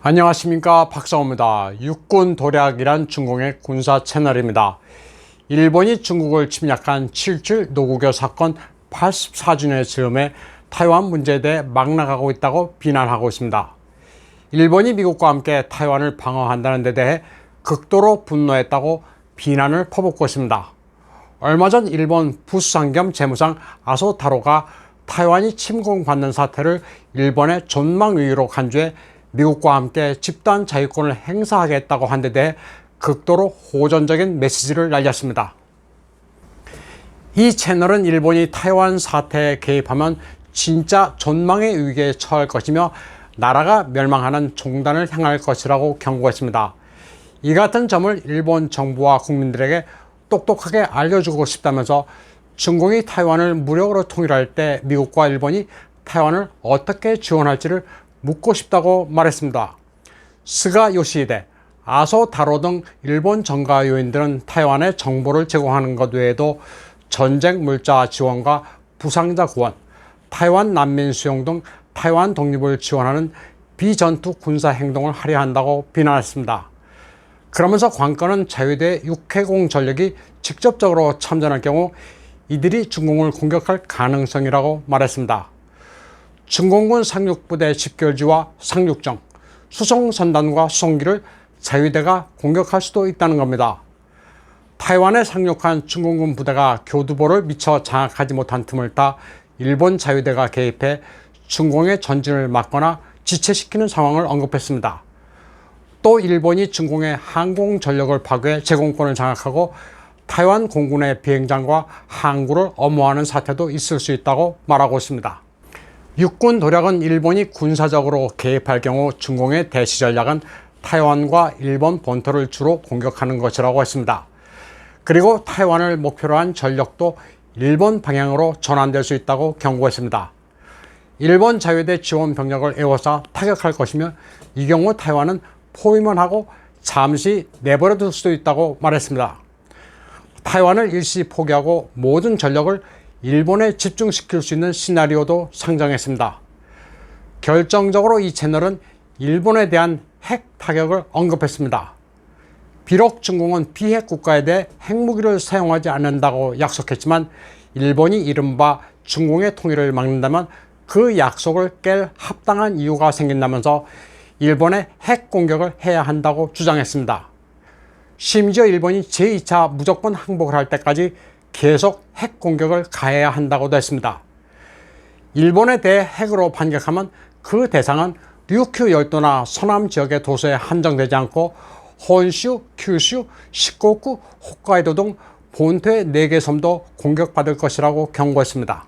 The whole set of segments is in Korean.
안녕하십니까, 박사호입니다. 육군 도략이란 중공의 군사 채널입니다. 일본이 중국을 침략한 7.7 노국여 사건 84주년의 즈음에 타이완 문제에 대해 막 나가고 있다고 비난하고 있습니다. 일본이 미국과 함께 타이완을 방어한다는 데 대해 극도로 분노했다고 비난을 퍼붓고 있습니다. 얼마 전 일본 부수상 겸 재무상 아소 타로가 타이완이 침공받는 사태를 일본의 존망위기로 간주해 미국과 함께 집단 자유권을 행사하겠다고 한 데 대해 극도로 호전적인 메시지를 날렸습니다. 이 채널은 일본이 타이완 사태에 개입하면 진짜 존망의 위기에 처할 것이며 나라가 멸망하는 종단을 향할 것이라고 경고했습니다. 이 같은 점을 일본 정부와 국민들에게 똑똑하게 알려주고 싶다면서 중공이 타이완을 무력으로 통일할 때 미국과 일본이 타이완을 어떻게 지원할지를 묻고 싶다고 말했습니다. 스가 요시히데, 아소 타로 등 일본 정가 요인들은 타이완에 정보를 제공하는 것 외에도 전쟁 물자 지원과 부상자 구원, 타이완 난민 수용 등 타이완 독립을 지원하는 비전투 군사 행동을 하려 한다고 비난했습니다. 그러면서 관건은 자유대 육해공 전력이 직접적으로 참전할 경우 이들이 중공을 공격할 가능성이라고 말했습니다. 중공군 상륙부대 집결지와 상륙정, 수송선단과 수송기를 자유대가 공격할 수도 있다는 겁니다. 타이완에 상륙한 중공군 부대가 교두보를 미처 장악하지 못한 틈을 타 일본 자유대가 개입해 중공의 전진을 막거나 지체시키는 상황을 언급했습니다. 또 일본이 중공의 항공 전력을 파괴해 제공권을 장악하고 타이완 공군의 비행장과 항구를 엄호하는 사태도 있을 수 있다고 말하고 있습니다. 육군 도략은 일본이 군사적으로 개입할 경우 중공의 대시 전략은 타이완과 일본 본토를 주로 공격하는 것이라고 했습니다. 그리고 타이완을 목표로 한 전력도 일본 방향으로 전환될 수 있다고 경고했습니다. 일본 자유대 지원 병력을 에워싸 타격할 것이며 이 경우 타이완은 포위만 하고 잠시 내버려둘 수도 있다고 말했습니다. 타이완을 일시 포기하고 모든 전력을 일본에 집중시킬 수 있는 시나리오도 상정했습니다. 결정적으로 이 채널은 일본에 대한 핵 타격을 언급했습니다. 비록 중공은 비핵 국가에 대해 핵무기를 사용하지 않는다고 약속했지만 일본이 이른바 중공의 통일을 막는다면 그 약속을 깰 합당한 이유가 생긴다면서 일본에 핵 공격을 해야 한다고 주장했습니다. 심지어 일본이 제2차 무조건 항복을 할 때까지 계속 핵 공격을 가해야 한다고도 했습니다. 일본에 대해 핵으로 반격하면 그 대상은 류큐 열도나 서남 지역의 도서에 한정되지 않고 혼슈, 큐슈, 시코쿠, 홋카이도 등 본토의 4개 섬도 공격받을 것이라고 경고했습니다.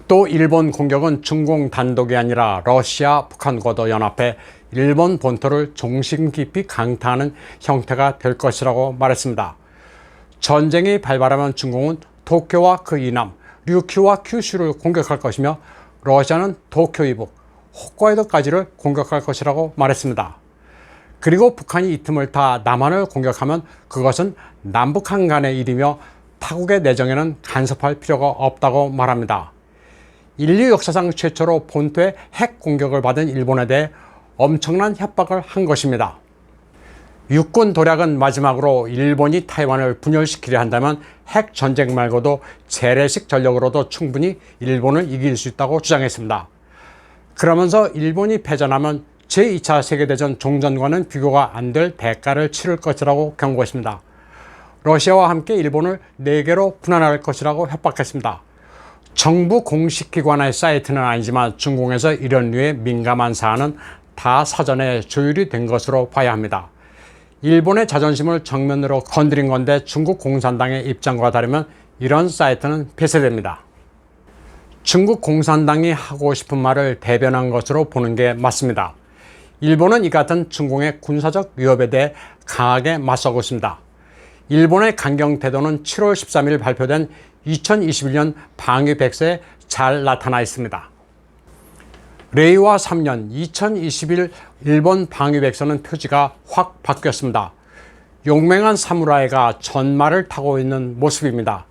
또 일본 공격은 중공 단독이 아니라 러시아, 북한과도 연합해 일본 본토를 종심 깊이 강타하는 형태가 될 것이라고 말했습니다. 전쟁이 발발하면 중공은 도쿄와 그 이남, 류큐와 큐슈를 공격할 것이며 러시아는 도쿄 이북, 홋카이도까지를 공격할 것이라고 말했습니다. 그리고 북한이 이 틈을 타 남한을 공격하면 그것은 남북한 간의 일이며 타국의 내정에는 간섭할 필요가 없다고 말합니다. 인류 역사상 최초로 본토에 핵 공격을 받은 일본에 대해 엄청난 협박을 한 것입니다. 육군 도략은 마지막으로 일본이 타이완을 분열시키려 한다면 핵 전쟁 말고도 재래식 전력으로도 충분히 일본을 이길 수 있다고 주장했습니다. 그러면서 일본이 패전하면 제2차 세계대전 종전과는 비교가 안 될 대가를 치를 것이라고 경고했습니다. 러시아와 함께 일본을 4개로 분할할 것이라고 협박했습니다. 정부 공식 기관의 사이트는 아니지만 중공에서 이런 류의 민감한 사안은 다 사전에 조율이 된 것으로 봐야 합니다. 일본의 자존심을 정면으로 건드린 건데 중국 공산당의 입장과 다르면 이런 사이트는 폐쇄됩니다. 중국 공산당이 하고 싶은 말을 대변한 것으로 보는 게 맞습니다. 일본은 이 같은 중공의 군사적 위협에 대해 강하게 맞서고 있습니다. 일본의 강경 태도는 7월 13일 발표된 2021년 방위 백서에 잘 나타나 있습니다. 레이와 3년 2021 일본 방위 백서는 표지가 확 바뀌었습니다. 용맹한 사무라이가 전말을 타고 있는 모습입니다.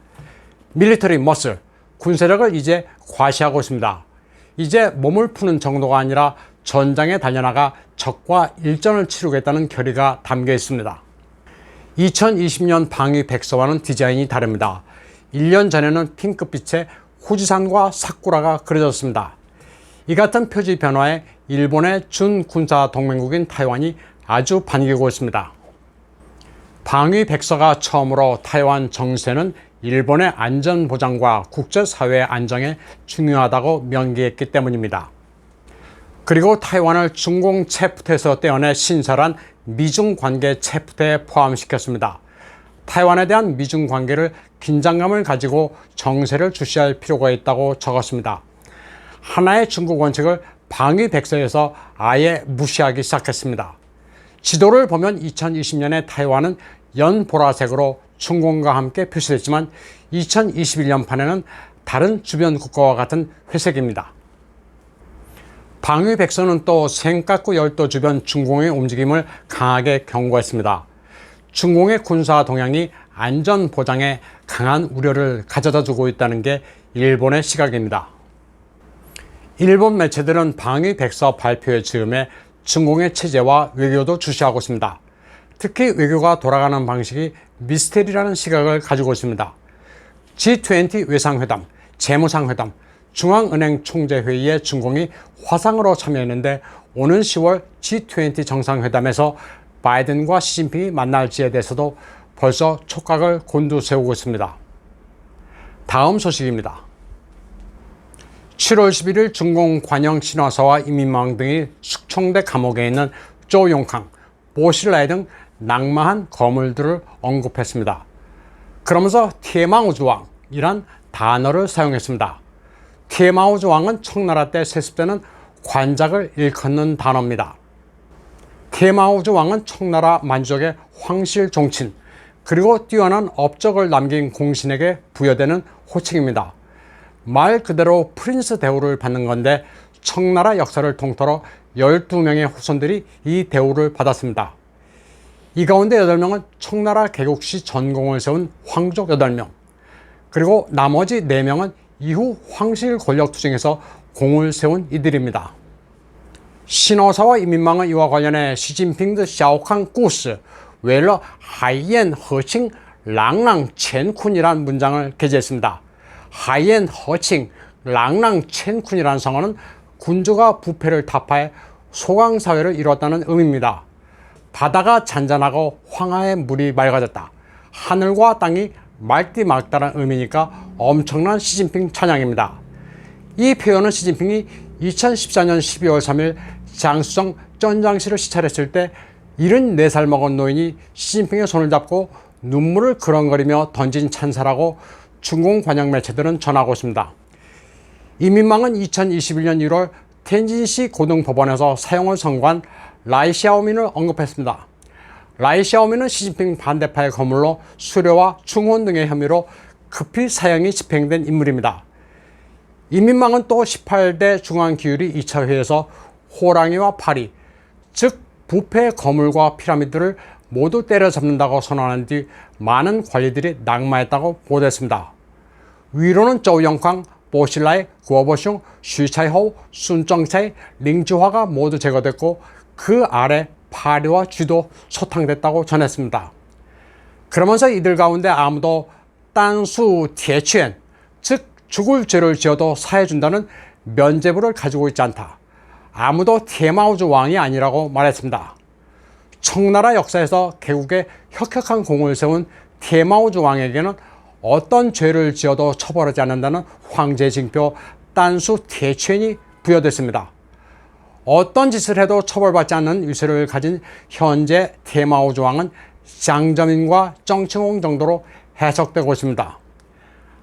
밀리터리 머슬, 군세력을 이제 과시하고 있습니다. 이제 몸을 푸는 정도가 아니라 전장에 달려나가 적과 일전을 치르겠다는 결의가 담겨 있습니다. 2020년 방위 백서와는 디자인이 다릅니다. 1년 전에는 핑크빛의 후지산과 사쿠라가 그려졌습니다. 이 같은 표지 변화에 일본의 준군사 동맹국인 타이완이 아주 반기고 있습니다. 방위 백서가 처음으로 타이완 정세는 일본의 안전보장과 국제사회의 안정에 중요하다고 명기했기 때문입니다. 그리고 타이완을 중공 체프트에서 떼어내 신설한 미중 관계 체프트에 포함시켰습니다. 타이완에 대한 미중 관계를 긴장감을 가지고 정세를 주시할 필요가 있다고 적었습니다. 하나의 중국 원칙을 방위 백서에서 아예 무시하기 시작했습니다. 지도를 보면 2020년에 타이완은 연보라색으로 중공과 함께 표시됐지만 2021년판에는 다른 주변 국가와 같은 회색입니다. 방위 백서는 또 센카쿠 열도 주변 중공의 움직임을 강하게 경고했습니다. 중공의 군사 동향이 안전 보장에 강한 우려를 가져다 주고 있다는 게 일본의 시각입니다. 일본 매체들은 방위 백서 발표의 즈음에 중공의 체제와 외교도 주시하고 있습니다. 특히 외교가 돌아가는 방식이 미스테리라는 시각을 가지고 있습니다. G20 외상회담, 재무상회담, 중앙은행 총재회의에 중공이 화상으로 참여했는데 오는 10월 G20 정상회담에서 바이든과 시진핑이 만날지에 대해서도 벌써 촉각을 곤두세우고 있습니다. 다음 소식입니다. 7월 11일 중공 관영 신화사와 이민망 등이 숙청돼 감옥에 있는 조용캉, 보실라이 등 낙마한 거물들을 언급했습니다. 그러면서 티에마오즈왕이란 단어를 사용했습니다. 티에마오즈왕은 청나라 때 세습되는 관작을 일컫는 단어입니다. 티에마오즈왕은 청나라 만주족의 황실 종친 그리고 뛰어난 업적을 남긴 공신에게 부여되는 호칭입니다. 말 그대로 프린스 대우를 받는 건데 청나라 역사를 통틀어 12명의 후손들이 이 대우를 받았습니다. 이 가운데 8명은 청나라 개국 시 전공을 세운 황족 8명, 그리고 나머지 4명은 이후 황실 권력 투쟁에서 공을 세운 이들입니다. 신호사와 이민망은 이와 관련해 시진핑의 샤오칸故事 웰러 하이엔 허칭 랑랑 첸쿤이라는 문장을 게재했습니다. 하이엔 허칭 랑랑 첸쿤이라는 성어는 군주가 부패를 타파해 소강사회를 이루었다는 의미입니다. 바다가 잔잔하고 황하의 물이 맑아졌다. 하늘과 땅이 맑디맑다는 의미니까 엄청난 시진핑 찬양입니다. 이 표현은 시진핑이 2014년 12월 3일 장수성 쩐장시를 시찰했을 때 74살 먹은 노인이 시진핑의 손을 잡고 눈물을 그렁거리며 던진 찬사라고 중공 관영 매체들은 전하고 있습니다. 이민망은 2021년 1월 텐진시 고등법원에서 사형을 선고한 라이 샤오민을 언급했습니다. 라이 샤오민은 시진핑 반대파의 거물로 수뢰와 충혼 등의 혐의로 급히 사형이 집행된 인물입니다. 이민망은 또 18대 중앙기율이 2차 회의에서 호랑이와 파리, 즉 부패 거물과 피라미드를 모두 때려잡는다고 선언한 뒤 많은 관리들이 낙마했다고 보도했습니다. 위로는 조영캉, 보실라이, 구어보숑, 쉬차이호, 순정차이, 링지화가 모두 제거됐고 그 아래 파리와 쥐도 소탕됐다고 전했습니다. 그러면서 이들 가운데 아무도 딴수 티에취엔, 즉 죽을 죄를 지어도 사해준다는 면죄부를 가지고 있지 않다. 아무도 티에마오즈 왕이 아니라고 말했습니다. 청나라 역사에서 개국에 혁혁한 공을 세운 티에마오즈 왕에게는 어떤 죄를 지어도 처벌하지 않는다는 황제 징표 딴수 티에취엔이 부여됐습니다. 어떤 짓을 해도 처벌받지 않는 위세를 가진 현재 티에마오즈 왕은 장저민과 정칭홍 정도로 해석되고 있습니다.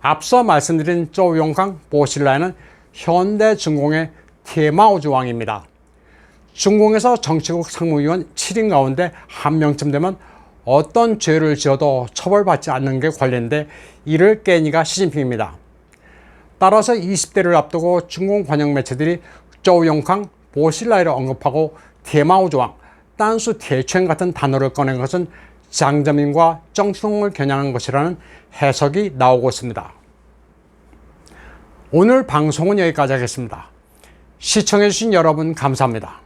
앞서 말씀드린 조용캉, 보실라이는 현대 중공의 티에마오즈 왕입니다. 중공에서 정치국 상무위원 7인 가운데 1명쯤 되면 어떤 죄를 지어도 처벌받지 않는 게 관례인데 이를 깬 이가 시진핑입니다. 따라서 20대를 앞두고 중공 관영 매체들이 조용캉, 보실라이를 언급하고 티에마오즈 왕, 딴수 티에취엔 같은 단어를 꺼낸 것은 장저민과 정칭홍을 겨냥한 것이라는 해석이 나오고 있습니다. 오늘 방송은 여기까지 하겠습니다. 시청해주신 여러분 감사합니다.